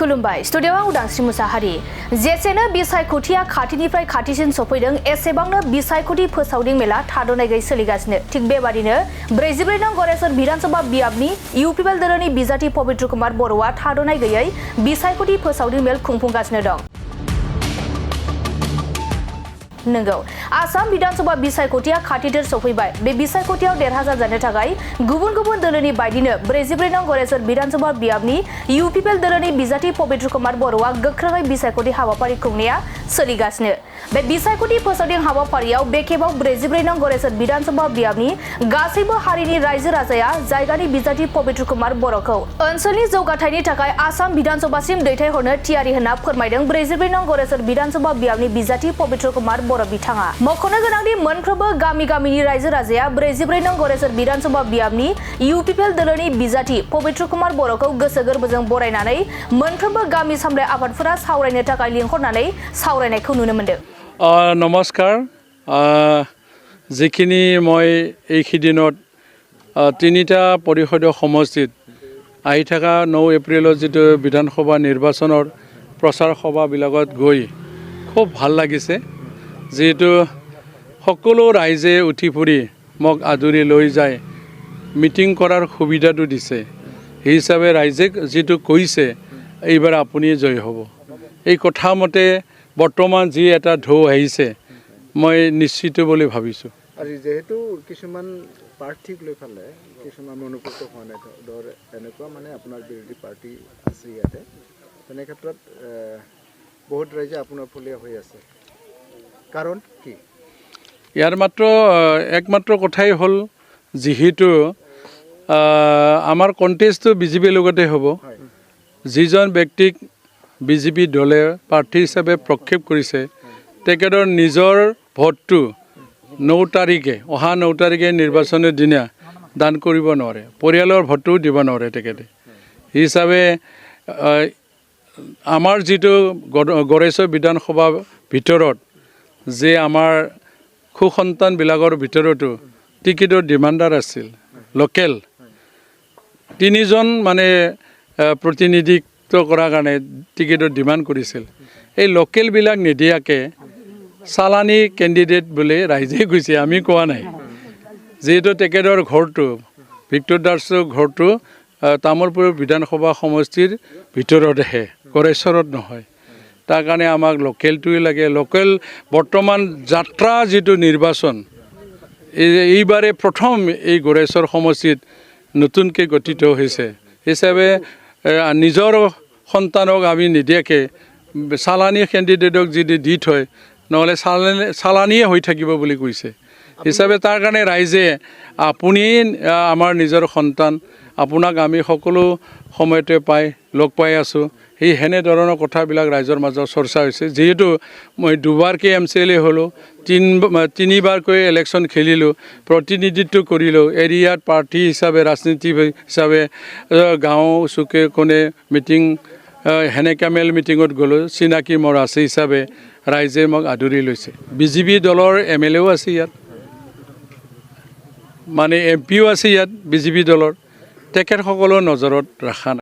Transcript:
खुलुमबाय स्टुडियोआव उदांस्रि मुसाहारि जेसेनो बिसायख'थिया खाथिनिफ्राय खाथिसिन सफैदों एसेबांनो बिसायख'थि फोसावदिं मेला थाद'नाय गैयै सोलिगासिनो थिग बेबादिनो 44 नं गरेसर विधानसभा बियाबनि इउपिपिएल दोलोनि बिजाथि पबित्र कुमार बर'आ थाद'नाय गैयै बिसायख'थि फोसावदिं मेल खुंफुंगासिनो दं। नंगौ आसाम विधानसभा बिसायख'थिया खाथिथार सफैबाय बे बिसायख'थियाव देरहासार जानो थाखाय गुबुन गुबुन दोलोनि बायदिनो 44 नं गरेसर विधानसभा बियाबनि इउपिपिएल दोलोनि बिजाथि पबित्र कुमार बर'आ गोख्रोङै बिसायख'थि हाबाफारि खुंनाया सोलिगासिनो बे बिसायख'थि फोसावदिं हाबाफारियाव बे खेबाव 44 नं गरेसर विधानसभा बियाबनि गासैबो हारिनि रायजो राजाया जायगानि बिजाथि पबित्र कुमार बर'खौ ओनसोलनि जौगाथायनि थाखाय आसाम विधानसभासिम दैथायहरनो थियारि होनना फोरमायदों 44 नं गरेसर विधानसभा बियाबनि बिजाथि पबित्र कुमार बर' बिथाङा मख'नो गोनांदि मोनफ्रोमबो गामिनि रायजो राजाया 44 नं गरेसर विधानसभा बियाबनि इउपिपिएल दोलोनि बिजाथि पबित्र कुमार बर'खौ गोसो गोरबोजों बरायनानै मोनफ्रोमबो गामि सामलाय आफादफोरा सावरायनो थाखाय लिंहरनानै सावरायनायखौ नुनो मोन्दों। नमस्कार जिखिनि মই এইখিদিনত তিনিটা পৰিষদীয় সমষ্টিত আহি থকা 9 এপ্ৰিলত যেটো বিধানসভা নিৰ্বাচনৰ প্ৰচাৰ সভাবিলাকত গৈ খুব ভাল লাগিছে যেটো সকলো ৰাইজে উঠি ফুৰি মোক আদৰি লৈ যায় মিটিং কৰাৰ সুবিধাটো দিছে এই হিচাপে ৰাইজে যেটো কৈছে এইবাৰ আপুনি জয় হ'ব এই কথা মতে বৰ্তমান যি এটা ঢৌ আহিছে মই নিশ্চিত বুলি ভাবিছো। আজি যেহেতু কিছুমান প্ৰাৰ্থীক লৈ ফালে কিছুমান অনুপস্থিত হোৱা নাই ধৰ এনেকুৱা মানে আপোনাৰ বিৰোধী পাৰ্টি আছে ইয়াতে তেনে ক্ষেত্ৰত বহুত ৰাইজে আপোনাৰ ফলীয়া হৈ আছে কাৰণ কি ইয়াৰ একমাত্ৰ কথাই হ'ল যেহেতু আমাৰ কন্টেষ্টটো বিজেপিৰ লগতে হ'ব যিজন ব্যক্তিক বিজেপি দলে প্ৰাৰ্থী হিচাপে প্ৰক্ষেপ কৰিছে তেখেতৰ নিজৰ ভোটটো 9 তাৰিখে অহা 9 তাৰিখে নিৰ্বাচনৰ দিনা দান কৰিব নোৱাৰে পৰিয়ালৰ ভোটটো দিব নোৱাৰে তেখেতে হিচাপে আমাৰ যেটো গড়েশ্বৰ বিধানসভা ভিতৰত যে আমাৰ সুসন্তানবিলাকৰ ভিতৰতো টিকেটৰ ডিমাণ্ডাৰ আছিল লোকেল তিনিজন মানে প্ৰতিনিধিত্ব কৰাৰ কাৰণে টিকেটৰ ডিমাণ্ড কৰিছিল এই লোকেলবিলাক নিদিয়াকে সালানি কেণ্ডিডেট বুলি ৰাইজে কৈছে আমি কোৱা নাই যেহেতু তেখেতৰ ঘৰটো ভিক্টৰ দাসৰ ঘৰটো তামোলপুৰ বিধানসভা সমষ্টিৰ ভিতৰতহে গড়েশ্বৰত নহয় তাৰ কাৰণে আমাক লোকেলটোই লাগে লোকেল বৰ্তমান যাত্ৰা যেটো নিৰ্বাচন এইবাৰে প্ৰথম এই গড়েশ্বৰ সমষ্টিত নতুনকৈ গঠিত হৈছে হিচাপে নিজৰ সন্তানক আমি নিদিয়াকে সালানি কেণ্ডিডেটক যদি দি থয় নহলে সালানিয়ে হৈ থাকিব বুলি কৈছে হিচাপে তাৰ কাৰণে ৰাইজে আপুনি আমাৰ নিজৰ সন্তান আপোনাক আমি সকলো সময়তে লগ পাই আছো এই হেনে ধৰণৰ কথাবিলাক ৰাইজৰ মাজত চৰ্চা হৈছে যেহেতু মই দুবাৰকৈ এমচিএলএ হ'লো তিনিবাৰকৈ ইলেকশ্যন খেলিলো প্ৰতিনিধিত্ব কৰিলো এৰিয়াত পাৰ্টি হিচাপে ৰাজনীতি হিচাপে গাঁও চুকে কোণে মিটিং হেনেকা মেল মিটিঙত গ'লো চিনাকি মোৰ আছে হিচাপে ৰাইজে মোক আদৰি লৈছে বিজেপি দলৰ এমএলএও আছে ইয়াত মানে এমপিও আছে ইয়াত বিজেপি দলৰ তেখেতসকলৰ নজৰত ৰাখা